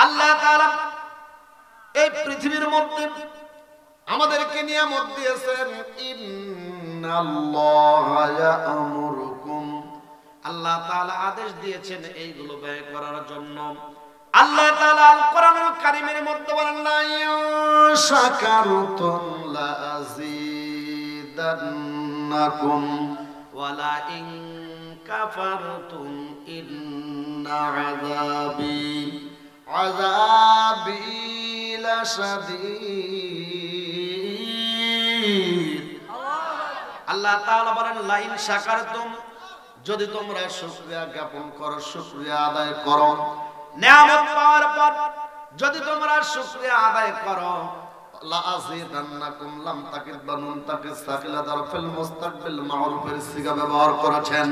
আল্লাহ তাআলা এই পৃথিবীর মধ্যে আমাদেরকে নিয়ামত দিয়েছেন। ইন্নাল্লাহা ইয়া'মুরুকুম, আল্লাহ তাআলা আদেশ দিয়েছেন এইগুলো ব্যয় করার জন্য। আল্লাহ তাআলা আল কোরআনুল কারীমের মধ্যে বলেন, লা শাকারতুম লা আযীদান্নাকুম ওয়া লা ইন কাফারতুম ইন্না আযাবি লাশাদীদ। আল্লাহ তাআলা বলেন, লা ইন শাকারতুম, যদি তোমরা শুকরিয়া জ্ঞাপন করো, শুকরিয়া আদায় করো, নিয়ামত পাওয়ার পর যদি তোমরা শুকরিয়া আদায় করো, লা আযীদান্নাকুম, লাম তাকিদ বানুন তাকিদ সাকিলা দারফিল মুস্তাকবিল মারুফের সিগা ব্যবহার করেছেন।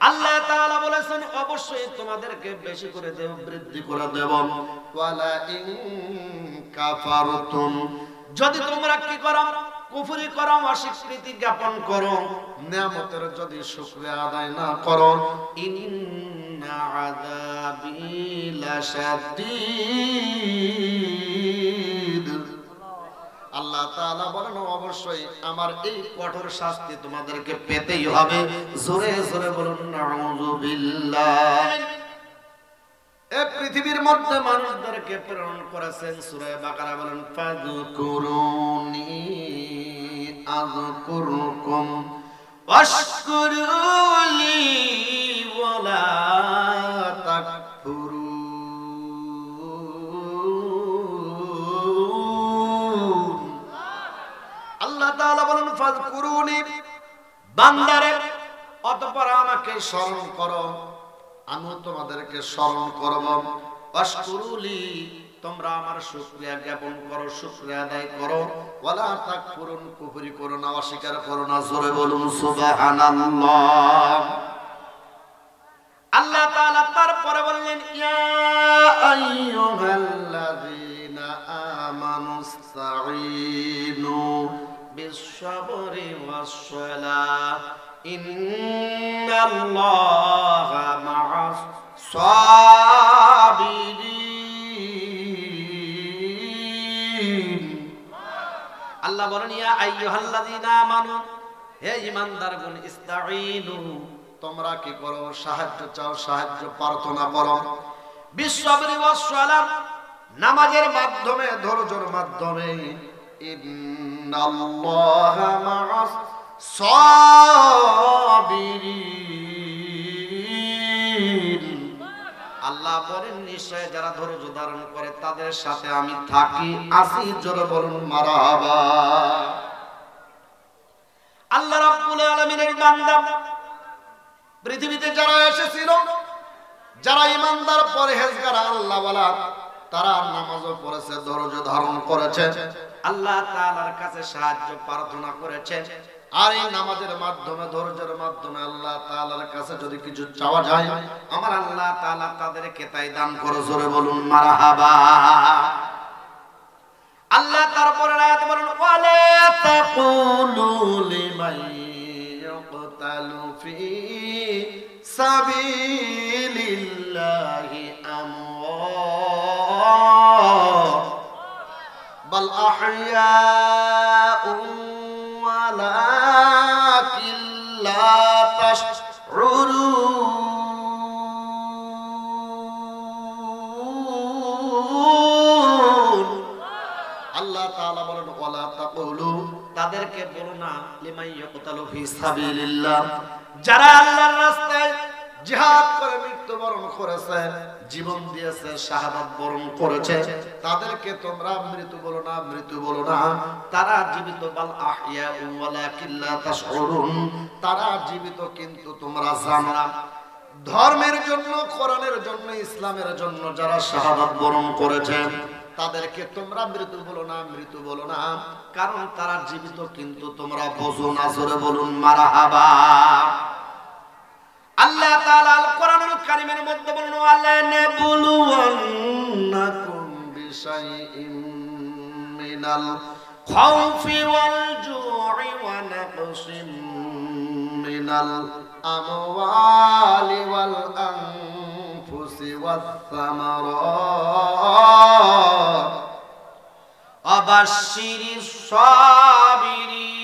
আল্লাহ তাআলা বলেছেন অবশ্যই তোমাদেরকে বেশি করে দেব, বৃদ্ধি করে দেব। ওয়ালা ইন কাফারতুম, যদি তোমরা কি করো, কুফরি করো, অস্বীকৃতি জ্ঞাপন করো, নিয়ামতের যদি শুকরিয়া আদায় না করো, ইন্না আযাবি লাশাদীদ। আল্লাহ তাআলা বলেন অবশ্যই আমার এই কঠোর শাস্তি তোমাদেরকে পেতেই হবে। জোরে জোরে বলুন নাউযুবিল্লাহ। এই পৃথিবীর মধ্যে মানুষদেরকে প্রেরণ করেছেন। সূরা বাকারা বলেন, ফাযকুরুনি আযকুরকুম ওয়াশকুরুলি ওয়ালা তাকফুরুন। আল্লাহ তাআলা বলেন, ফাযকুরুনি, বান্দারে অতঃপর আমাকে স্মরণ করো, আমিও তোমাদেরকে স্মরণ করব। ওয়াশকুরুলি, তোমরা আমার শুকরিয়া জ্ঞাপন করো, শুকরিয়া আদায় করো। ওয়ালা তাকফুরুন, কুফরি করো না, অস্বীকার করো না। জোরে বলুন সুবহানাল্লাহ। আল্লাহ তাআলা তারপরে বললেন, ইয়া আইয়ুহাল্লাযীনা আমানুস্তাঈনু বিস-সাবরি ওয়াস-সালাহ ইন্নাল্লাহা মা'আস-সাবিরিন। আল্লাহ বলেন, ইয়া আইয়ুহাল্লাযীনা আমানু, হে ঈমানদারগণ, ইস্তাঈনু, তোমরা কি করো, সাহায্য চাও, সাহায্য প্রার্থনা করো। বিস-সাবরি ওয়াস-সালাহ, নামাজের মাধ্যমে, ধৈর্যের মাধ্যমে। ইন্নাল্লাহা মা'আস-সাবিরিন। আল্লাহ বলেন নিশ্চয় যারা ধৈর্য ধারণ করে তাদের সাথে আমি থাকি, আছি। জোরে বলুন মারহাবা। আল্লাহ রাব্বুল আলামিনের বান্দা, পৃথিবীতে যারা এসেছিল, যারা ঈমানদার, পরহেজগার, আল্লাহওয়ালা, তারা নামাজও পড়েছে, ধৈর্য ধারণ করেছে, আল্লাহ তাআলার কাছে সাহায্য প্রার্থনা করেছে। আর এই নামাজের মাধ্যমে, ধৈর্যের মাধ্যমে আল্লাহ তাআলার কাছে যদি কিছু চাওয়া যায়, আমার আল্লাহ তাআলা তাদেরকে তাই দান করে। জোরে বলুন মারহাবা। আল্লাহ তারপরে আয়াতে বলেন, ওয়ালা তাকুলু লিমান ইউকতালু ফি সাবিলিল্লাহি আমওয়াত বাল আহইয়াউ ওয়ালাকিন লা তাশউরুন। আল্লাহ তাআলা বলেন, ওয়ালা তাকুলু, তাদেরকে বলো না, লিমান ইয়াকতালু ফি সাবিলিল্লাহ, যারা আল্লাহর রাস্তায় জিহাদ করে মৃত্যুবরণ করেছে, জীবন দিয়েছে, শাহাদাত বরণ করেছে, তাদেরকে তোমরা মৃত্যু বলো না, মৃত্যু বলো না। তারা জীবিত, বাল আহইয়া ওয়ালাকিন লা তাশউরুন, তারা জীবিত কিন্তু তোমরা জানো না। ধর্মের জন্য, কোরআনের জন্য, ইসলামের জন্য যারা শাহাদাত বরণ করেছে, তাদেরকে তোমরা মৃত্যু বলো না, মৃত্যু বলো না, কারণ তারা জীবিত কিন্তু তোমরা বোঝো না। জোরে বলুন মারহাবা। আল্লাহ তাআলা আল কোরআনুল কারীমের মধ্যে বলেন, ওয়ালা নাবলুওয়ান্নাকুম বিশাইইন মিনাল খাউফি ওয়াল জু'i ওয়া নাকসিম মিনাল আমওয়ালি ওয়াল আনফুসি ওয়াস সামারাত ওয়াবাশশিরিস সাবিরিন।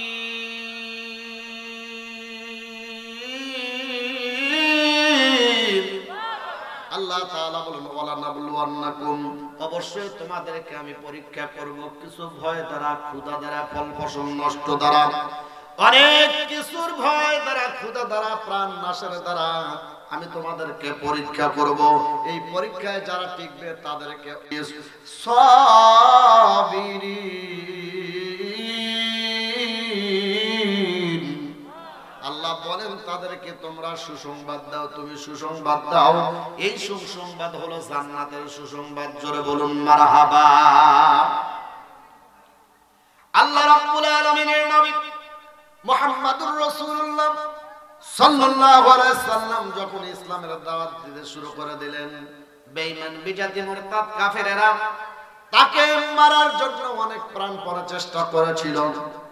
আল্লাহ তাআলা বলেন ওয়ালা নাবলুওয়ান্নাকুম, অবশ্যই তোমাদেরকে আমি পরীক্ষা করব কিছু ভয় দ্বারা, ক্ষুধা দ্বারা, ফল ফসল নষ্ট দ্বারা, অনেক কিছুর ভয় দ্বারা, ক্ষুধা দ্বারা, প্রাণ নাশের দ্বারা আমি তোমাদেরকে পরীক্ষা করব। এই পরীক্ষায় যারা টিকবে তাদেরকে সাবিরিন, আল্লাহ বলেন তাদেরকে তোমরা সুসংবাদ দাও, তুমি সুসংবাদ দাও। এই সুসংবাদ হলো জান্নাতের সুসংবাদ। জোরে বলুন মারহাবা। আল্লাহ রাব্বুল আলামিনের নবী মুহাম্মাদুর রাসূলুল্লাহ সাল্লাল্লাহু আলাইহি সাল্লাম যখন ইসলামের দাওয়াত দিতে শুরু করে দিলেন, বেঈমান বিজাতি মুরতাদ কাফেরেরা তাকে মারার জন্য অনেক প্রাণপণে চেষ্টা করেছিল,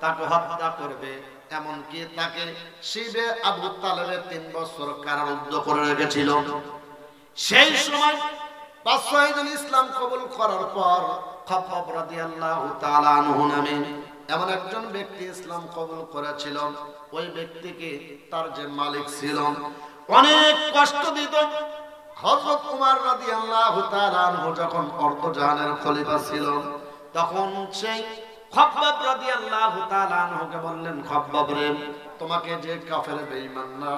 তাকে হত্যা করবে, এমনকি তাকে শিবে আবু তালেবের 3 বছর কারারুদ্ধ করে রেখেছিল। সেই সময় 5-6 জন ইসলাম কবুল করার পর খাব্বাব রাদিয়াল্লাহু তাআলা আনহু নামে এমন একজন ব্যক্তি ইসলাম কবুল করেছিল। ওই ব্যক্তিকে তার যে মালিক ছিল অনেক কষ্ট দিত। হযরত ওমর রাদিয়াল্লাহু তাআলা আনহু যখন অর্ধজাহানের খলিফা ছিল, তখন সেই খাব্বাব রাদিয়াল্লাহু তাআলা আনহুকে বললেন, খাব্বাব রে, তোমাকে যে কাফের বেঈমানরা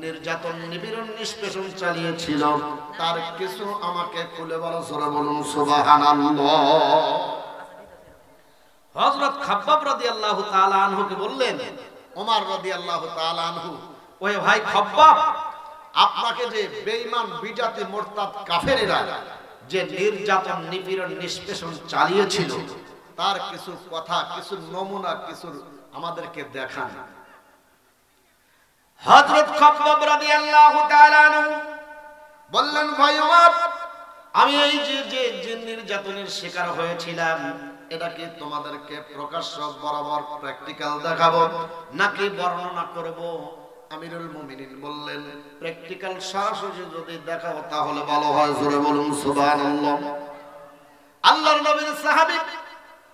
নির্যাতন নিপীড়ন নিষ্পেষণ চালিয়েছিল তার কিছু আমাকে খুলে বলো। জোরে বলুন সুবহানাল্লাহ। হযরত খাব্বাব রাদিয়াল্লাহু তাআলা আনহুকে বললেন, ওমর রাদিয়াল্লাহু তাআলা আনহু, ওই ভাই খাব্বাব, আপনাকে যে বেঈমান বিজাতি মুরতাদ কাফেরেরা যে নির্যাতন নিপীড়ন নিষ্পেষণ চালিয়েছিল তার কিছু কথা, কিছু নমুনা, কিছু আমাদেরকে দেখান। হযরত খাব্বাব রাদিয়াল্লাহু তাআলা আনহু বললেন, ভাই ওমর, আমি এই যে নির্যাতনের শিকার হয়েছিলাম এটা কি তোমাদেরকে প্রকাশ্য বরাবর প্র্যাকটিক্যাল দেখাবো নাকি বর্ণনা করব? আমিরুল মুমিনিন বললেন, প্র্যাকটিক্যাল সরাসরি যদি দেখাও তাহলে ভালো হয়। জোরে বলুন সুবহানাল্লাহ। আল্লাহর নবীর সাহাবী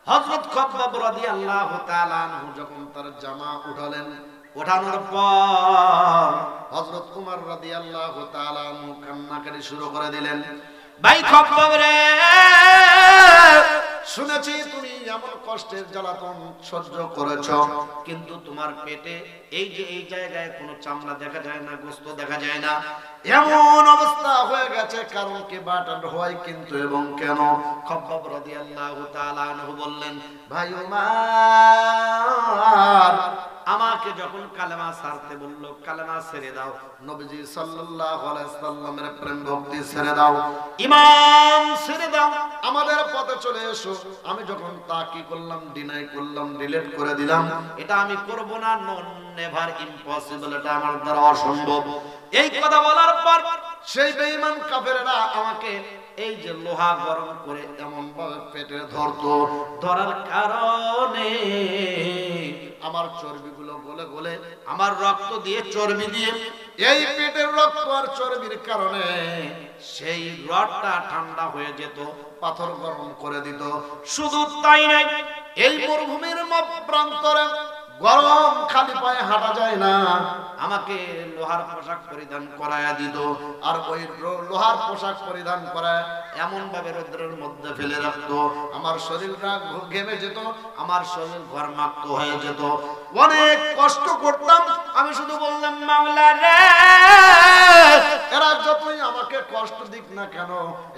হযরত খাব্বাব রাদিয়াল্লাহু তাআলা আনহু যখন তার জামা উঠালেন, ওঠানোর পর হযরত ওমর রাদিয়াল্লাহু তাআলা আনহু কান্নাকাটি শুরু করে দিলেন। ভাই খাব্বাব রে, শুনেছি তুমি এমন কষ্টের জ্বালাতন সহ্য করেছো, কিন্তু তোমার পেটে এই যে এই জায়গায় কোনো চামড়া দেখা যায় না, গোশত দেখা যায় না, এমন অবস্থা হয়ে গেছে, কারণ কি বাটার হয় কিন্তু এবং কেন? খাব্বাব রাদিয়াল্লাহু তাআলা আনহু বললেন, ভাই ওমর, আমাকে যখন কালেমা ছাড়তে বলল, কালেমা ছেড়ে দাও, নবীজি সাল্লাল্লাহু আলাইহি সাল্লামের প্রেম ভক্তি ছেড়ে দাও, ঈমান ছেড়ে দাও, আমাদের পথে চলে এসো। আমি যখন তা কি করলাম, ডিনাই করলাম, ডিলিট করে দিলাম, এটা আমি করব না, নন নেভার ইম্পসিবল, এটা আমার দ্বারা অসম্ভব। এই কথা বলার পর সেই বেঈমান কাফেররা আমাকে এই যে লোহা গরম করে এমন ভাবে পেটে ধরতো, ধরার কারণে আমার চর্বিগুলো গলে গলে, আমার রক্ত দিয়ে চর্বি দিয়ে, এই পেটের রক্ত আর চর্বির কারণে সেই রডটা ঠান্ডা হয়ে যেত, পাথর গরম করে দিত। শুধু তাই নাই, এই মরুভূমির প্রান্তরে গরম খালি পায়ে হাঁটা যায় না, আমাকে লোহার পোশাক পরিধান করায়া দিত, আর ওই লোহার পোশাক পরিধান করায় এমন ভাবে রৌদ্রের মধ্যে ফেলে রাখতো, আমার শরীরটা ঘেমে যেত, আমার শরীর ঘর্মাক্ত হয়ে যেত, অনেক কষ্ট করতাম। আমি শুধু বললাম, মাওলা রে, এরা যতই আমাকে কষ্ট দিক না কেন,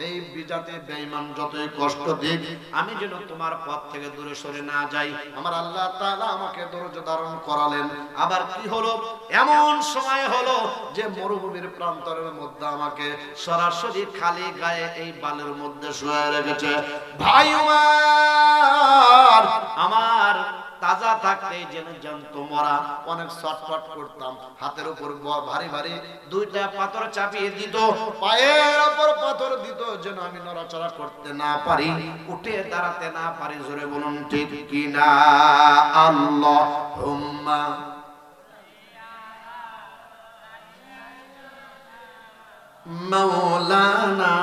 এই বিজাতি বেঈমান যতই কষ্ট দিক, আমি যেন তোমার পথ থেকে দূরে সরে না যাই। আমার আল্লাহ তাআলা আমাকে ধৈর্য ধারণ করালেন। আবার কি হলো, এমন সময় হলো যে মরুভূমির প্রান্তরের মধ্যে আমাকে সরাসরি খালি গায়ে এই বালুর মধ্যে শুয়ে রেখেছে। ভাই আমার, আমার তাজা থাকতে যেন জানত মরা, অনেক ছটফট করতাম, হাতের উপর ভারী ভারী 2টা পাথর চাপিয়ে দিত, পায়ের উপর পাথর দিত, যেন আমি নড়াচড়া করতে না পারি, উঠে দাঁড়াতে না পারি। জোরে বলুন ঠিক কিনা? আল্লাহুম্মা মাওলানা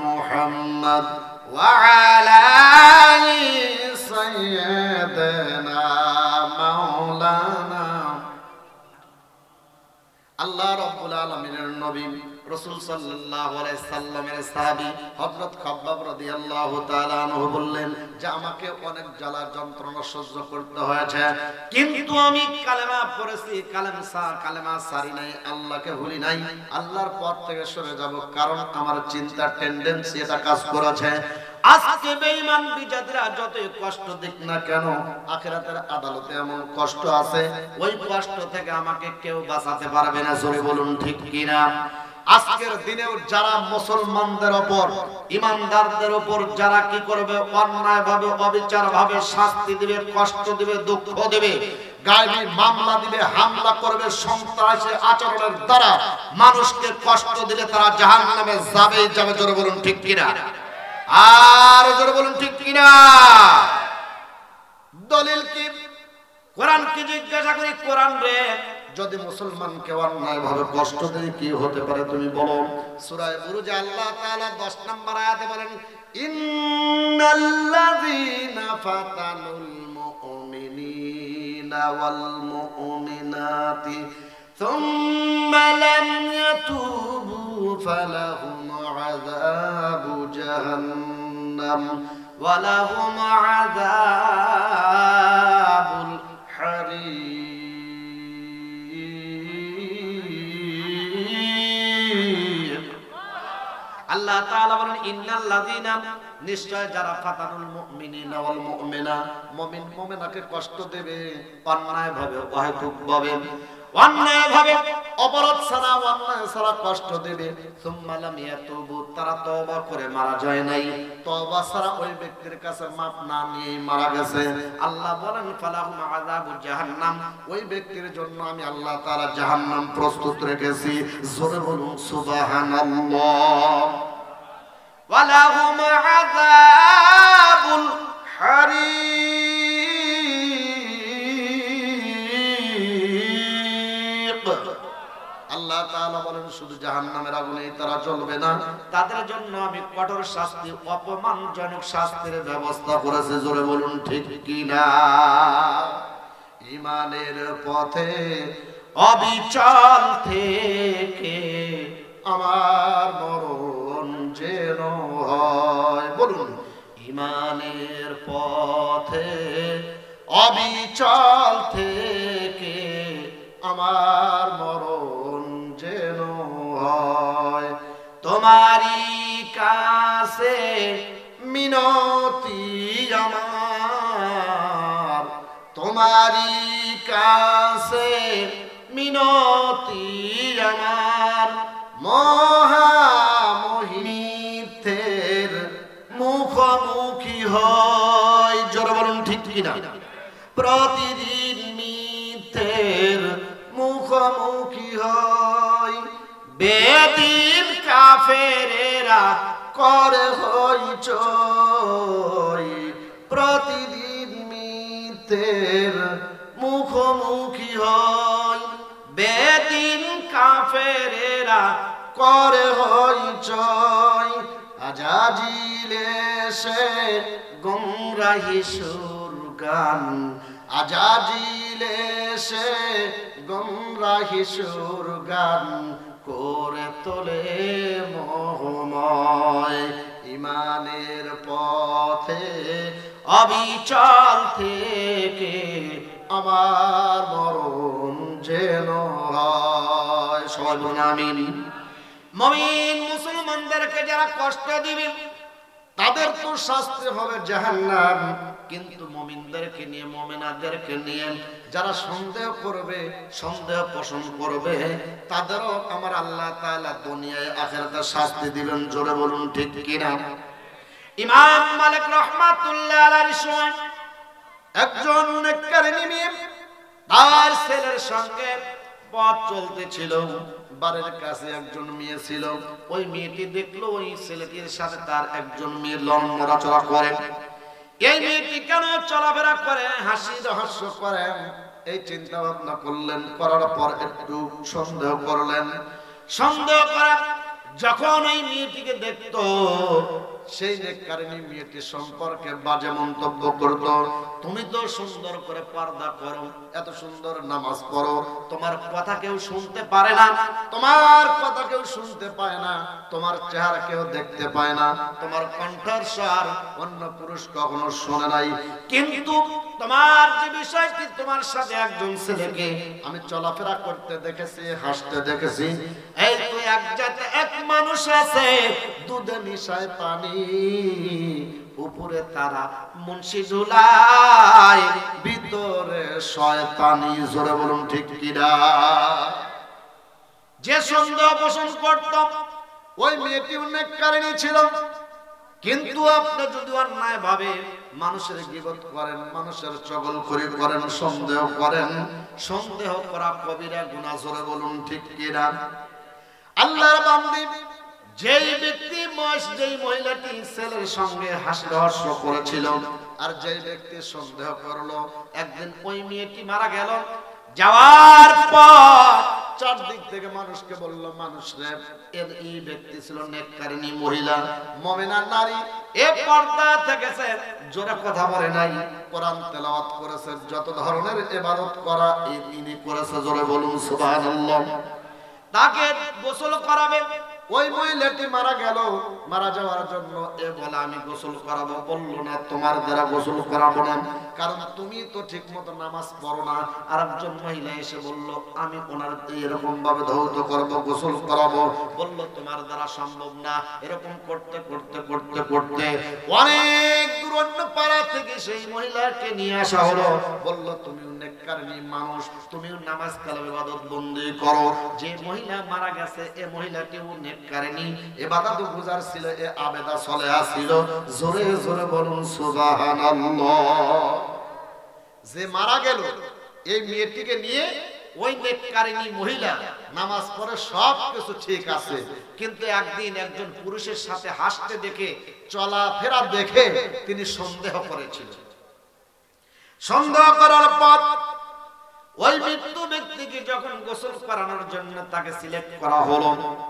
মুহাম্মদ ওয়া আলা আলি রাসূল সাল্লাল্লাহু আলাইহি সাল্লামের সাহাবী হযরত খাব্বাব রাদিয়াল্লাহু তাআলা আনহু বললেন যে আমাকে অনেক জ্বালা যন্ত্রণা সহ্য করতে হয়েছে, কিন্তু আমি কালেমা পড়েছি, কালেমা সারি নাই, আল্লাহকে ভুলি নাই, আল্লাহর পথ থেকে সরে যাব, কারণ আমার চিন্তার টেন্ডেন্সি এটা কাজ করেছে। আজকে বেঈমান বিজাতিরা যতই কষ্ট দিক না কেন, আখিরাতের আদালতে এমন কষ্ট আছে, ওই কষ্ট থেকে আমাকে কেউ বাঁচাতে পারবে না। জোরে বলুন ঠিক কিনা? আজকের দিনেও যারা মুসলমানদের উপর, ইমানদারদের উপর যারা কি করবে, অন্যায় ভাবে অবিচার ভাবে শাস্তি দিবে, কষ্ট দিবে, দুঃখ দিবে, গায়েবী মামলা দিবে, হামলা করবে, সন্ত্রাসী আচরণের দ্বারা মানুষকে কষ্ট দিলে তারা জাহান্নামে যাবেই যাবে। জোরে বলুন ঠিক কিনা? আর জোরে বলুন ঠিক কিনা? দলিল কি? কোরআন কি জিজ্ঞাসা করি, কোরআন রে যদি মুসলমানকে অন্যায় ভাবে কষ্ট দেয় কি হতে পারে তুমি বলো? সূরা বুরুজ আল্লাহ তাআলা 10 নম্বর আয়াতে বলেন, ইন্নাল্লাযীনা ফাতানুল মুমিনিনা ওয়াল মুমিনাতি সুম্মা লাম ইয়াতুবু ফালাহুম আযাবু জাহান্নাম ওয়া লাহুম আযাবুল হারিক। আল্লাহ তাআলা বলেন, ইন্নাল্লাযীনা, নিশ্চয় যারা ফাতানুল মুমিনিনা ওয়াল মুমিনা, মুমিন মুমিনাকে কষ্ট দেবে অন্যায় ভাবে, অহেতুক ভাবে, অন্যায় ভাবে, অপরাধ ছাড়া, অন্যায় ছাড়া কষ্ট দেবে, সুম্মা লাম ইয়াতুবু, তারা তওবা করে মারা যায় নাই, তওবা ছাড়া ওই ব্যক্তির কাছে মাপ না নিয়ে মারা গেছে, আল্লাহ বলেন ফালাহুম আযাবু জাহান্নাম, ওই ব্যক্তির জন্য আমি আল্লাহ তাআলা জাহান্নাম প্রস্তুত রেখেছি। জোরে বলুন সুবহানাল্লাহ। ওয়ালাহুম আযাবুল হারিক। আল্লাহ তাআলা বলেন শুধু জাহান্নামের আগুনেই তারা জ্বলবে না, তাদের জন্য আমি কঠোর শাস্তি, অপমানজনক শাস্তির ব্যবস্থা করেছি। জোরে বলুন ঠিক কিনা? ঈমানের পথে অবিচল থেকে আমার মরণ যেন হয়। বলুন, ঈমানের পথে অবিচল থেকে আমার মরণ যেন হয়। তোমারই কাছে মিনতি আমার, তোমারই কাছে মিনতি আমার, মহামহিমিতের মুখোমুখি হয়। জোরে বলুন ঠিক কিনা? প্রতিদিন মিথ্যের মুখোমুখি হয়, বেদিন কাফেরেরা করে হইচই, প্রতিদিন মিথ্যের মুখোমুখি হয়, বেদিন কাফেরেরা করে হইচই, আজাজিল এসে গুমরাহি সুর গান, আজাজিল এসে গুমরাহি সুর গান করে তোলে মোহময়। ঈমানের পথে অবিচল থেকে আমার মরণ যেন হয়। সবাই বলুন আমিন। মুমিন মুসলমানদেরকে যারা কষ্ট দিবে তাদের তো শাস্তি হবে জাহান্নাম, কিন্তু মুমিনদেরকে নিয়ে, মুমিনাদেরকে নিয়ে যারা সন্দেহ করবে, সন্দেহ পোষণ করবে, তাদেরও আমার আল্লাহ তাআলা দুনিয়ায় আখিরাতে শাস্তি দিবেন। জোরে বলুন ঠিক কিনা? ইমাম মালিক রাহমাতুল্লাহ আলাইহির সময় একজন নেককার নিয়ে তার ছেলের সঙ্গে পথ চলতেছিল, বাড়ির কাছে একজন মেয়ে ছিল, ওই মেয়েটি দেখলো ওই ছেলেটির সাথে তার একজন মেয়ে লড়াচড়া করে, এই মেয়েটি কেন চলাফেরা করে, হাসি রহস্য করে, এই চিন্তা ভাবনা করলেন, করার পর একটু সন্দেহ করলেন, সন্দেহ করা যখন এই মেয়েটিকে দেখতো সেই নেককারিনী মেয়েটি সম্পর্কে বাজে মন্তব্য করত। তুমি তো সুন্দর করে পর্দা করো, এত সুন্দর নামাজ পড়ো, তোমার কথা কেউ শুনতে পারে না, তোমার কথা কেউ শুনতে পায় না, তোমার চেহারা কেউ দেখতে পায় না, তোমার কণ্ঠের স্বর অন্য পুরুষ কখনো শোনে নাই, কিন্তু তোমার যে বিষয়টি, তোমার সাথে একজন ছেলেকে আমি চলাফেরা করতে দেখেছি, হাসতে দেখেছি, এই তো এক জাতে এক মানুষ আছে, দুধে মিশায় পানি, উপরে তারা মুন্সি ঝুলায়, ভিতরে শয়তানি। জোরে বলুন ঠিক কিনা? যে সন্দেহ পোষণ করত ওই মেয়েটি নেককারিনী ছিল, কিন্তু আপনি যদি অন্যায় ভাবে মানুষের গীবত করেন, মানুষের চগলখড়ি করেন, সন্দেহ করেন, সন্দেহ করা কবিরা গুনাহ। জোরে বলুন ঠিক কিনা? আল্লাহর বান্দী, যেই ব্যক্তি যেই মহিলাটি ছেলের সঙ্গে হাস্য করেছিল, আর যেই ব্যক্তি সন্দেহ করলো, একদিন ওই মেয়েটি মারা গেল। যাওয়ার পর চারদিক থেকে মানুষকে বলল, মানুষ রে, এই ব্যক্তি ছিল নেককারিনী মহিলা, মুমিনা নারী, এ পর্দা থেকেছে, জোরে কথা বলে নাই, কোরআন তেলাওয়াত করেছে, যত ধরনের ইবাদত করা এই তিনি করেছে। জোরে বলুন সুবহানাল্লাহ। তাকে গোসল করাবে। ওই মহিলাটি মারা গেল, মারা যাওয়ার জন্য এ বলে আমি গোসল করাবো, বললো না তোমার দ্বারা গোসল করাবো না, কারণ তুমি তো ঠিক মতো নামাজ পড়ো না। আর একজন মহিলা এসে বলল, আমি ওনার এরকম ভাবে ধৌত করবো, গোসল করাবো, বললো তোমার দ্বারা সম্ভব না। এরকম করতে করতে করতে করতে অনেক দূর অন্য পাড়া থেকে সেই মহিলাকে নিয়ে আসা হলো, বলল তুমিও নেককারিনী মানুষ, তুমিও নামাজ কালাম ইবাদত বন্দি করো। যে মহিলা মারা গেছে এ মহিলাটিও নেককারিনী, ইবাদত গুজার ছিল, এ আবেদা সলেহা ছিল। জোরে জোরে বলুন সুবহানাল্লাহ। যে মারা গেল এই মেয়েটিকে নিয়ে ওই নেককারিনী মহিলা নামাজ পড়ে, সব কিছু ঠিক আছে, কিন্তু একদিন একজন পুরুষের সাথে হাসতে দেখে, চলাফেরা দেখে তিনি সন্দেহ করেছিলেন। সন্দেহ করার পর ওই মৃত্যু ব্যক্তিকে যখন গোসল করানোর জন্য তাকে সিলেক্ট করা হলো,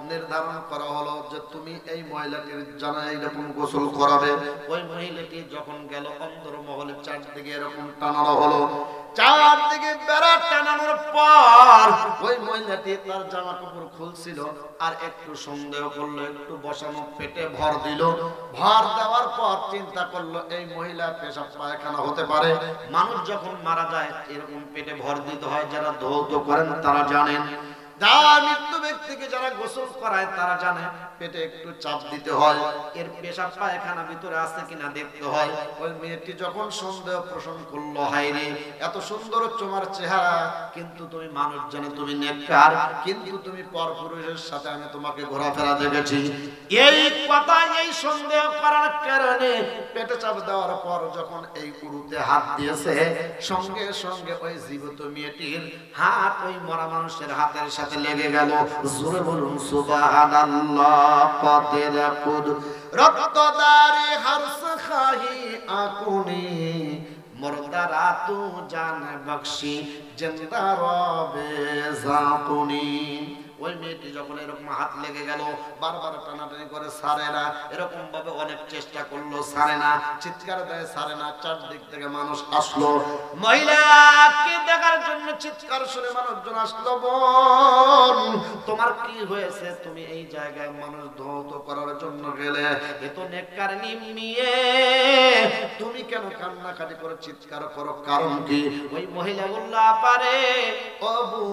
নির্ধারণ করা হলো যে তুমি এই মহিলাটির জানা এইরকম গোসল করাবে। ওই মহিলাটি যখন গেল, অন্দর মহলে চারদিকে এরকম টানানো হলো, চারদিকে বেড়া টানানোর পর ওই মহিলাটি তার জামা কাপড় খুলছিল, আর একটু সন্দেহ করলো, একটু বসানো পেটে ভর দিল। ভর দেওয়ার পর চিন্তা করলো এই মহিলা পেশাব পায়খানা হতে পারে। মানুষ যখন মারা যায় এরকম পেটে ভর দিতে হয়, যারা ধৌত করেন তারা জানেন, যারা মৃত্যু ব্যক্তিকে যারা গোসল করায় তারা জানে পেটে একটু চাপ দিতে হয়, এর পেশাব পায়খানা ভিতরে আছে কিনা দেখতে হয়। ওই মেয়েটি যখন সন্দেহ পোষণ করলো, হায় রে, এত সুন্দর তোমার চেহারা, কিন্তু তুমি মানুষ জানে তুমি নেককার, কিন্তু তুমি পরপুরুষের সাথে আমি তোমাকে ঘোরাফেরা দেখেছি, এই কথা এই সন্দেহ করার কারণে পেটে চাপ দেওয়ার পর যখন এই উরুতে হাত দিয়েছে, সঙ্গে সঙ্গে ওই জীবিত মেয়েটির হাত ওই মরা মানুষের হাতের সাথে লেগে গেল। জোরে বলুন সুবহানাল্লাহ। পাতের খুদ রক্তদারি হরস খাহি আকুনি, মুর্দারা তু জান বখশি জিন্দা রবে জাকুনি। ওই মেয়েটি যখন এরকম হাত লেগে গেল, বারবার টানাটানি করে সারে না, এরকম ভাবে অনেক চেষ্টা করলো, সারে না, চিৎকার দেয়, সারে না। চারদিক থেকে মানুষ আসলো, মহিলাকে দেখার জন্য চিৎকার শুনে মানুষজন আসলো, বোন তোমার কি হয়েছে, তুমি এই জায়গায় মানুষ ধৌত করার জন্য গেলে, এ তো নেককারিনী মেয়ে, তুমি কেন কান্নাকাটি করে চিৎকার করো, কারণ কি? ওই মহিলা বলল, পারে ওবু,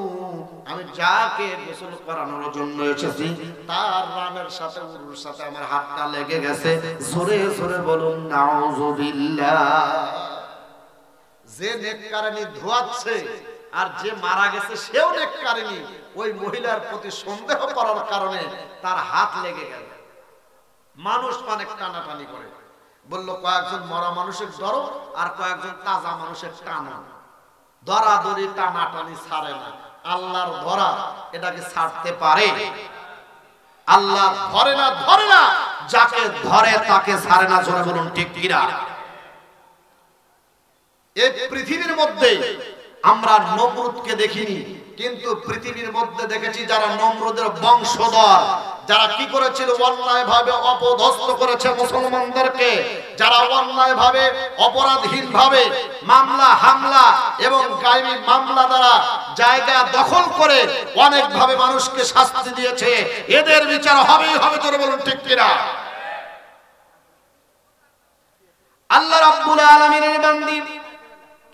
আমি যাকে গোসল করানোর জন্য এসেছি তার রামের সাথে উরুর সাথে আমার হাতটা লেগে গেছে। জোরে জোরে বলুন নাউযুবিল্লাহ। যে নেককারিনী ধোয়াচ্ছে আর যে মারা গেছে সেও নেককারিনী, ওই মহিলার প্রতি সন্দেহ করার কারণে তার হাত লেগে গেল। মানুষ অনেক টানাটানি করে, বললো কয়েকজন মরা মানুষের ধরো আর কয়েকজন তাজা মানুষের টানো, ধরাধরি টানাটানি ছাড়ে না। আল্লাহর ধরা এটাকে ছাড়তে পারে? আল্লাহ ধরে না, ধরে না, যাকে ধরে তাকে ছাড়ে না। জোরে বলুন ঠিক কিনা? এই পৃথিবীর মধ্যে আমরা নমরুদকে দেখিনি, কিন্তু পৃথিবীর মধ্যে দেখেছি যারা নমরুদের বংশধর, যারা কি করেছিল অন্যায় ভাবে অপদস্থ করেছে মুসলমানদেরকে, যারা অন্যায় ভাবে অপরাধহীন ভাবে মামলা হামলা এবং গায়েবী মামলা দ্বারা জায়গা দখল করে অনেক ভাবে মানুষকে শাস্তি দিয়েছে, এদের বিচার হবেই হবে। তোরা বলুন ঠিক কিনা? আল্লাহ রাব্বুল আলামিনের বান্দি,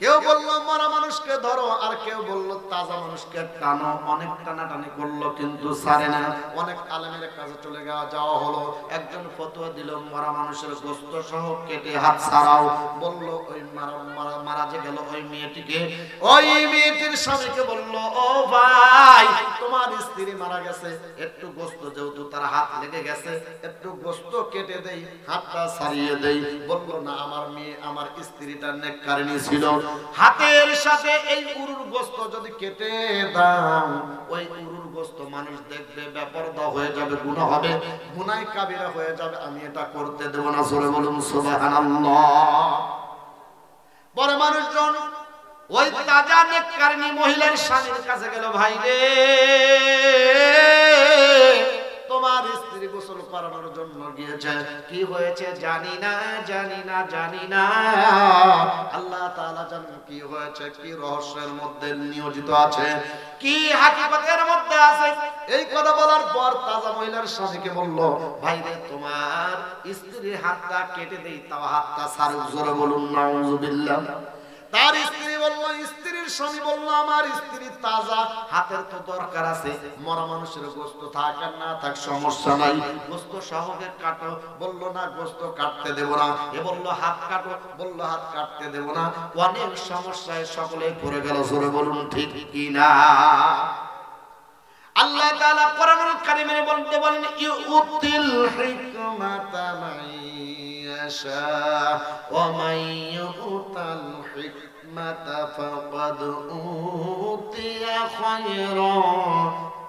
কেউ বলল মরা মানুষকে ধরো, আর কেউ বলল তাজা মানুষকে টানো। অনেক টানাটানি করলো কিন্তু ছাড়ে না। অনেক আলেমের কাছে চলে যাওয়া হলো। একজন ফতোয়া দিল মরা মানুষের গোশত সহ কেটে হাত ছাড়াও। বলল ওই মারা যে গেল ওই মেয়েটিকে, ওই মেয়েটির স্বামীকে বলল, ও ভাই তোমার স্ত্রী মারা গেছে, একটু গোশত যেহেতু তার হাত লেগে গেছে, একটু গোশত কেটে দেই, হাতটা ছাড়িয়ে দেই। বলল না, আমার মেয়ে আমার স্ত্রীটা নেককারিনী ছিল, হাতের সাথে এই উরুর গোশত যদি কেটে দাও, ওই উরুর গোশত মানুষ দেখবে, বেপরদা হয়ে যাবে, গুনাহ হবে, গুনাহ কাবিরা হয়ে যাবে, আমি এটা করতে দেব না। জোরে বলুন সুবহানাল্লাহ। পরে মানুষজন ওই তাজা নেককারিনী মহিলার স্বামীর কাছে গেল, ভাই রে তোমার স্ত্রী গোসল করানোর জন্য গিয়েছে, কি হয়েছে জানি না, জানি না, জানি না। আল্লাহ তাআলা জানেন কি হয়েছে, কি রহস্যের মধ্যে নিয়োজিত আছে, কি হাকিকতের মধ্যে আছে। এই কথা বলার পর তাজা মহিলার স্বামীকে বলল, ভাই রে তোমার স্ত্রীর হাতটা কেটে দেই, তাও হাতটা ছাড়ুক। জোরে বলুন নাউযুবিল্লাহ। তার স্ত্রী বলল, স্ত্রীর স্বামী বলল, আমার স্ত্রী তাজা, হাতের তো দরকার আছে, মরা মানুষের গোশত থাক আর না থাক সমস্যা নাই, গোশত সহজে কাটো। বলল না, গোশত কাটতে দেব না। এ বলল হাত কাটো, বলল হাত কাটতে দেব না। অনেক সমস্যায় সকলে পড়ে গেল। জোরে বলুন ঠিক কিনা? আল্লাহ তাআলা কোরআনুল কারীমে বলতে বলেন, ইউতিল হিকমাতা মাইয়াশা ওয়া মাইয়ুতাল হিকমাতা ফাকাদ উতিয়া খায়রান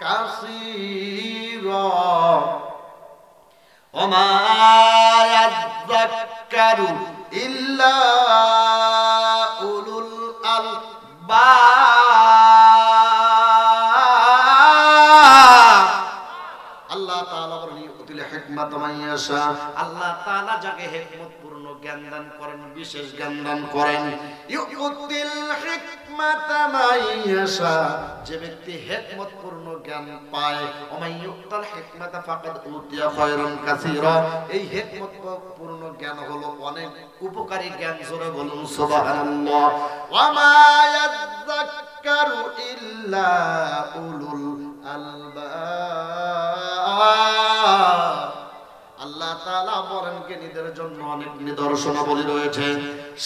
কাসীরা ওয়া মা ইয়াযাক্কারু ইল্লা উলুল আলবাব। আল্লাহ তাআলা যাকে হিকমতপূর্ণ জ্ঞান দান করেন, বিশেষ জ্ঞান দান করেন। ইউতিল হিকমাতা মাইয়াশা, যে ব্যক্তি হিকমতপূর্ণ জ্ঞান পায়, ওমাই ইউতাল হিকমাতা ফাকাদ উতিয়া খায়রান কাসীরা, এই হিকমতপূর্ণ জ্ঞান হলো অনেক উপকারী জ্ঞান। জোরে বলুন সুবহানাল্লাহ। ওয়া মা ইয়াযাক্কারু ইল্লা উলুল আলবাব। আল্লাহ তাআলা বলেন জ্ঞানীদের জন্য অনেক নিদর্শনাবলী রয়েছে।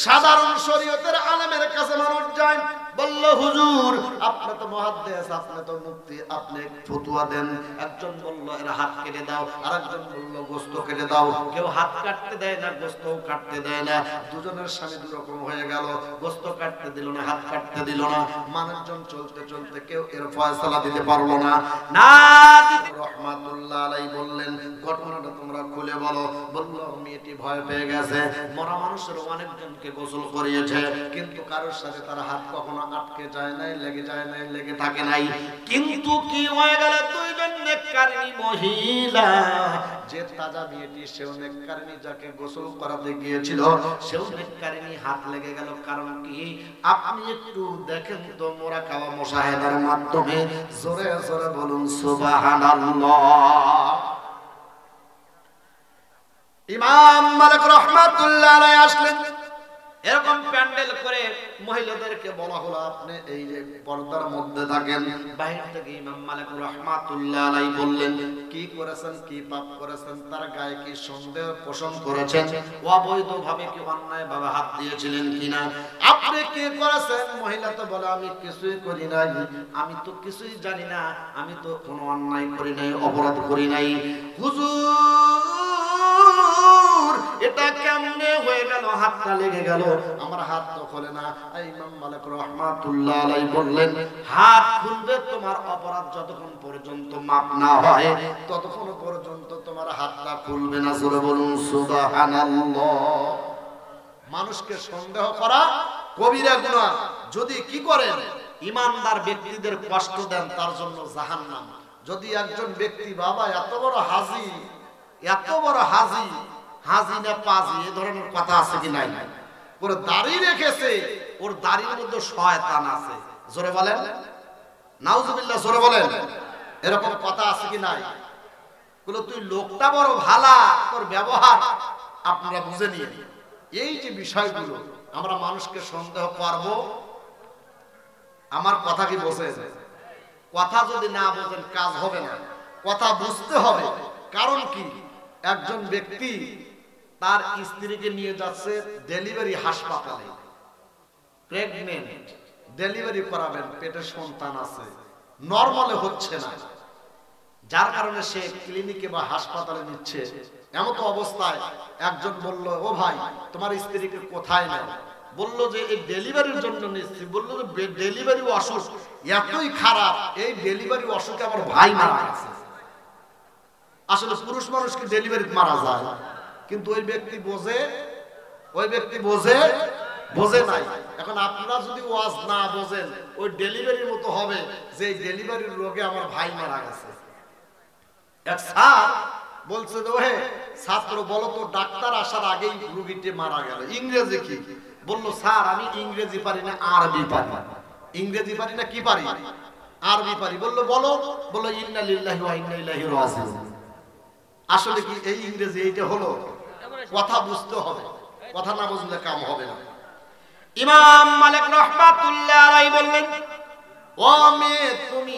সাধারণ শরীয়তের আলেমের কাছে মানুষ যায়, বলল হুজুর আপনি তো মুহাদ্দিস, আপনি তো মুফতি, আপনি ফতোয়া দেন। একজন বলল এর হাত কেটে দাও, আরেকজন বলল গোশত কেটে দাও। কেউ হাত কাটতে দেয় না, গোশতও কাটতে দেয় না। দুজনের স্বামী দুরকম হয়ে গেল, গোশত কাটতে দিল না, হাত কাটতে দিল না। মানুষজন চলতে চলতে কেউ এর ফয়সালা দিতে পারলো না। রহমাতুল্লাহ আলাইহি বললেন, ঘটনাটা তোমরা খুলে বলো। বলল মেয়েটি ভয় পেয়ে গেছে, মরা মানুষের অনেকজনকে গোসল করিয়েছে, কিন্তু কারোর সাথে তার হাত কখনো আটকে যায় নাই, লেগে যায় নাই, লেগে থাকে নাই। কিন্তু কি হয়ে গেল, দুইজন নেককারিনী মহিলা, যে তাজা মেয়েটি সেও নেককারিনী, যাকে গোসল করাতে গিয়েছিল সেও নেককারিনী, হাত লেগে গেল। কারণ কি? আপনি একটু দেখেন তো মোরা খাওয়া মুশাহাদার মাধ্যমে। জোরে জোরে বলুন সুবহানাল্লাহ। ইমাম মালিক রাহমাতুল্লাহ আলাইহি আসলেন, এরকম প্যান্ডেল করে মহিলাদেরকে বলা হলো আপনি এই যে পর্দার মধ্যে থাকেন। বাইরে থেকে ইমাম মালিক রাহমাতুল্লাহ আলাইহি বললেন, কি করেছেন, কি পাপ করেছেন, তার গায়ে কি সন্দেহ পোষণ করেছেন, অবৈধভাবে কি অন্যায় ভাবে হাত দিয়েছিলেন কিনা, আপনি কি করেছেন? মহিলা তো বলে আমি কিছুই করি নাই, আমি তো কিছুই জানি না, আমি তো কোনো অন্যায় করি নাই, অপরাধ করি নাই। হুজুর এটা কেমনে হয়ে গেল, হাতটা লেগে গেল, আমার হাত তো খোলে না। ইমাম মালিক রাহমাতুল্লাহ আলাইহি বললেন, হাত খুলবে তোমার অপরাধ যতক্ষণ পর্যন্ত মাপ না হয় ততক্ষণ পর্যন্ত তোমার হাতটা খুলবে না। জোরে বলুন সুবহানাল্লাহ। মানুষকে সন্দেহ করা কবিরা গুনাহ। যদি কি করেন, ইমানদার ব্যক্তিদের কষ্ট দেন, তার জন্য জাহান্নাম। যদি একজন ব্যক্তি বাবা এত বড় হাজি, এত বড় হাজি, হাজি না পাজি এই ধরনের কথা আছে কি নাই? ওর দাড়ি রেখেছে, ওর দাড়ির মধ্যে শয়তান আছে। জোরে বলেন নাউজুবিল্লাহ, জোরে বলেন। এরকম কথা আছে কি নাই? বলে তুই লোকটা বড় ভালা, তোর ব্যবহার আপনারা বুঝে নিয়ে। এই যে বিষয়গুলো আমরা মানুষকে সন্দেহ করব, আমার কথা কি বোঝে? কথা যদি না বোঝেন কাজ হবে না, কথা বুঝতে হবে। কারণ কি, একজন ব্যক্তি তার স্ত্রীকে নিয়ে যাচ্ছে ডেলিভারি হাসপাতালে, প্রেগনেন্ট, ডেলিভারি করাবেন, পেটে সন্তান আছে, নরমালে হচ্ছে না, যার কারণে সে ক্লিনিকে বা হাসপাতালে নিচ্ছে। এমন তো অবস্থায় একজন বলল, ও ভাই তোমার স্ত্রীকে কোথায় নেন? বললো যে এই ডেলিভারির জন্য নিচ্ছি। বললো যে ডেলিভারি অসুখ এতই খারাপ, এই ডেলিভারি অসুখে আমার ভাই মারা গেছে। আসলে পুরুষ মানুষকে ডেলিভারি মারা যায়, কিন্তু ওই ব্যক্তি বোঝে, ওই ব্যক্তি বোঝে নাই। এখন আপনারা যদি ওয়াজ না বোঝেন, ওই ডেলিভারির মতো হবে যে ডেলিভারির রোগে আমার ভাই মারা গেছে। এক স্যার বলছে, ওহে ছাত্র বলো তো, ডাক্তার আসার আগেই রোগীটি মারা গেল, ইংরেজি কি? বললো স্যার আমি ইংরেজি পারি না, আরবি পারি। ইংরেজি পারি না, কি পারি? আরবি পারি। বললো বলো। বললো ইন্না লিল্লাহি ওয়া ইন্না ইলাইহি রাজিউন। আসলে কি এই ইংরেজি এইটা হলো? কথা বুঝতে হবে, কথা না বুঝলে কাম হবে না। ইমাম মালিক রাহমাতুল্লাহ আলাইহি বললেন, ও মেয়ে তুমি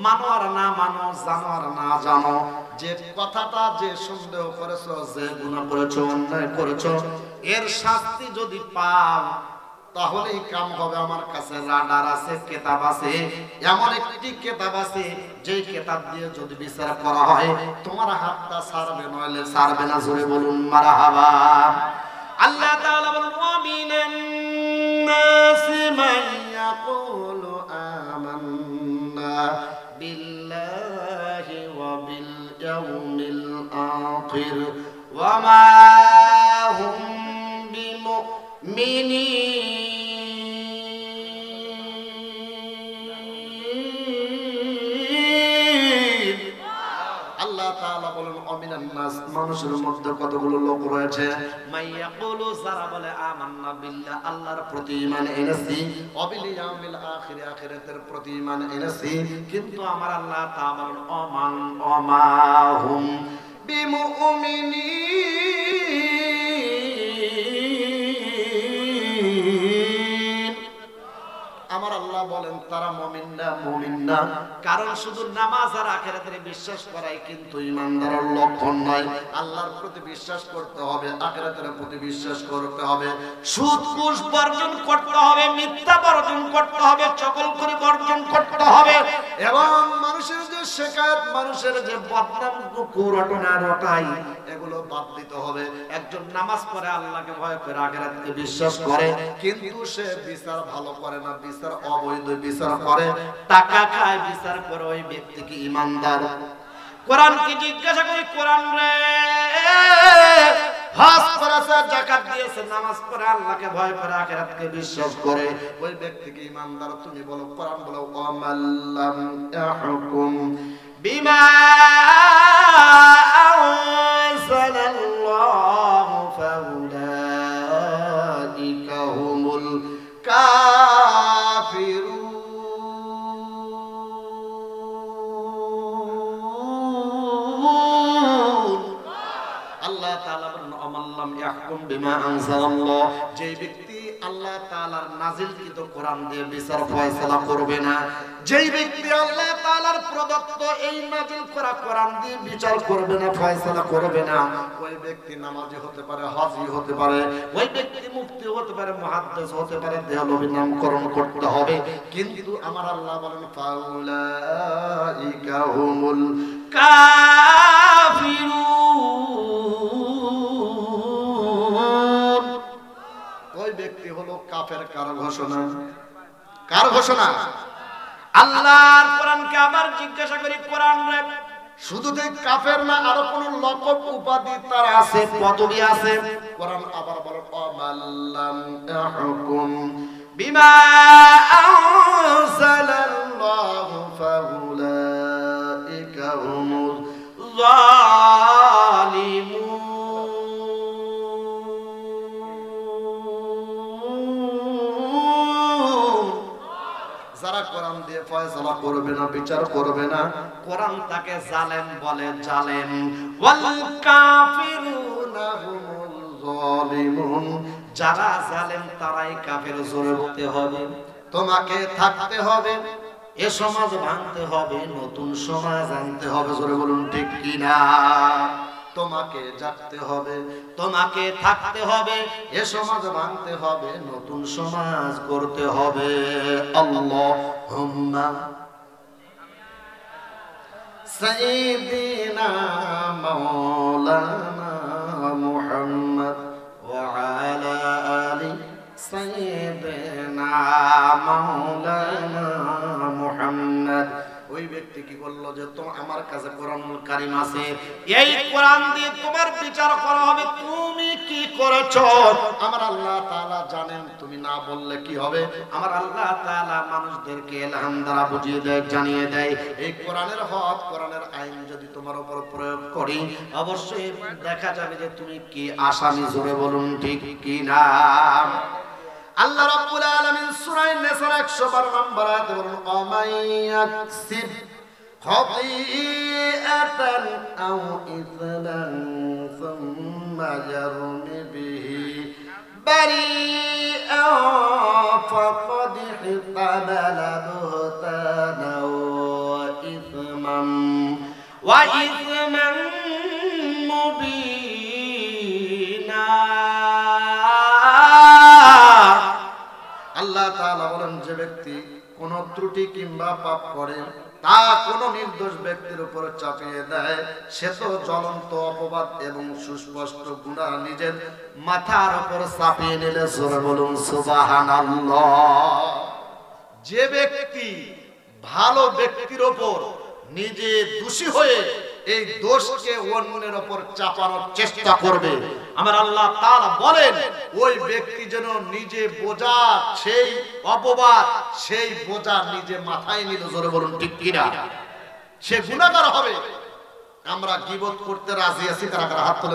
মানো আর না মানো, জানো আর না জানো, যে কথাটা যে সন্দেহ করেছো, যে গুনাহ করেছো, অন্যায় করেছো, এর শাস্তি যদি পাও তাহলেই কাম হবে। আমার কাছে রাডার আছে, কিতাব আছে, এমন একটি কিতাব আছে যে কিতাব দিয়ে যদি বিচার করা হয় তোমার হাতটা ছাড়বে, নইলে ছাড়বে না। জোরে বলুন মারহাবা। আল্লাহ তাআলা বলেন, মুমিনান নাসি মান ইয়াকুলু আমান্না বিল্লাহি ওয়া বিল ইয়াউমিল আখির ওয়া মা হুম বিমুমিনিন। আল্লাহ তাআলা বলেন, অমিনান নাস, মানুষের মধ্যে কতগুলো লোক রয়েছে, মাইয়াকুলু, যারা বলে আমান্না বিল্লাহ, আল্লাহর প্রতি ঈমান এনেছি, ওয়া বিল ইয়াউমিল আখির, আখিরাতের প্রতি ঈমান এনেছি, কিন্তু আমার আল্লাহ তাআলা বলেন ওমা হুম বিমুমিনিন। আমার আল্লাহ বলেন তারা মুমিন না। কারণ শুধু নামাজ আর আখিরাতে বিশ্বাস করাই কিন্তু ঈমানদারের লক্ষণ নয়। আল্লাহর প্রতি বিশ্বাস করতে হবে, আখিরাতের প্রতি বিশ্বাস করতে হবে, সুদ ঘুষ বর্জন করতে হবে, মিথ্যা বর্জন করতে হবে, চগলখড়ি বর্জন করতে হবে, এবং মানুষের যে শিকায়ত, মানুষের যে বদনাম কুরটনা রটাই, এগুলো বাদ দিতে হবে। একজন নামাজ পড়ে, আল্লাহকে ভয় করে, আখিরাতকে বিশ্বাস করে, কিন্তু সে বিচার ভালো করে না, বিচার অবৈধ বিচার করে, টাকা খায়, বিচার করে, ওই ব্যক্তি কি ঈমানদার? কোরআনকে জিজ্ঞাসা করি, কোরআন রে হজ করেছে, যাকাত দিয়েছে, নামাজ পড়ে, আল্লাহকে ভয় করে, আখিরাতকে বিশ্বাস করে, ওই ব্যক্তি কি ঈমানদার? তুমি বলো, কোরআন বলো, ওয়ামাল্লাম ইয়াহকুম বিমা আনজালাল্লাহু ফাউলাইকা হুমুল কাফিরুন। আল্লাহ তাআলা বলেন, আমাল্লাম ইয়াহকুম বিমা আনজালাল্লাহ, যে ব্যক্তি আল্লাহ তাআলার নাজিলকৃত কোরআন দিয়ে বিচার ফয়সালা করবে না, যেই ব্যক্তি আল্লাহ তাআলার প্রদত্ত এই নাজিল করা কোরআন দিয়ে বিচার করবে না, ফয়সালা করবে না, ওই ব্যক্তি নামাজি হতে পারে, হাজী হতে পারে, ওই ব্যক্তি মুফতি হতে পারে, মুহাদ্দিস হতে পারে, দেহলবী নামকরণ করতে হবে, কিন্তু আমার আল্লাহ বলেন ফাউলাইকা হুমুল কাফিরুন। ওই ব্যক্তি হলো কাফের। কার ঘোষণা? কার ঘোষণা? আল্লাহর কোরআনকে আবার জিজ্ঞাসা করি, কোরআন রে শুধু যে কাফের না, আরো কোন লকব উপাধি তার আছে, পদবি আছে? কোরআন আবার বলে আমাল্লাম ইয়াহকুম বিমা আনজালাল্লাহু ফাউলাইকা দিয়ে ফয়সালা করবে না, বিচার করবে না। কোরআন তাকে জালেম বলে, জালেম। ওয়াল কাফিরুনা হুমুল যালিমুন, যারা জালেম তারাই কাফের। জোরে বলতে হবে। তোমাকে থাকতে হবে, এ সমাজ ভাঙতে হবে, নতুন সমাজ আনতে হবে। জোরে বলুন ঠিক কিনা? তোমাকে জাগতে হবে, তোমাকে থাকতে হবে, এ সমাজ ভাঙতে হবে, নতুন সমাজ করতে হবে। আল্লাহুম্মা সাইয়্যিদিনা মাওলানা মুহাম্মদ ওয়া আলা আলি সাইয়্যিদিনা মাওলানা মুহাম্মদ। ওই ব্যক্তি কি বলল যে আমার কাছে কোরআনুল কারীম আছে, এই কোরআন দিয়ে তোমার বিচার করা হবে, তুমি কি করেছো আমার আল্লাহ তাআলা জানেন। তুমি না বললে কি হবে? আমার আল্লাহ তাআলা মানুষদেরকে ইলহাম দ্বারা বুঝিয়ে দেয়, জানিয়ে দেয়। এই কোরআনের হক, কোরআনের আইন যদি তোমার উপর প্রয়োগ করি, অবশ্যই দেখা যাবে যে তুমি কি আসামি। জোরে বলুন ঠিক কি না? আল্লাহ রাব্বুল আলামিন সূরা নিসার 112 নম্বর আয়াতে বলেন, অমাইয়াকসিব খাতিআতান আও ইসলান সুম্মা ইয়ারমি বিহি বারিআ ফাকাদ ইহতামালা বুহতানা ওয়া ইসমান মুবিনা। আল্লাহ তাআলা বলেন, যে ব্যক্তি কোন ত্রুটি কিংবা পাপ করে তা কোন নির্দোষ ব্যক্তির উপর চাপিয়ে দেয়, সে তো জ্বলন্ত অপবাদ এবং সুস্পষ্ট গুনাহ নিজের মাথার উপর চাপিয়ে নিলে। জোরে বলুন সুবহানাল্লাহ। যে ব্যক্তি ভালো ব্যক্তির উপর নিজে দোষী হয়ে এই দোষকে অন্যের উপর চাপানোর চেষ্টা করবে, আমার আল্লাহ তাআলা বলেন ওই ব্যক্তি যেন নিজে বোঝা, সেই অপবাদ, সেই বোঝা নিজে মাথায় নিল। জোরে বলুন ঠিক কিনা? সে গুনাহগার হবে। আমরা গীবত করতে রাজি আছি? কারা কারা হাত তুলে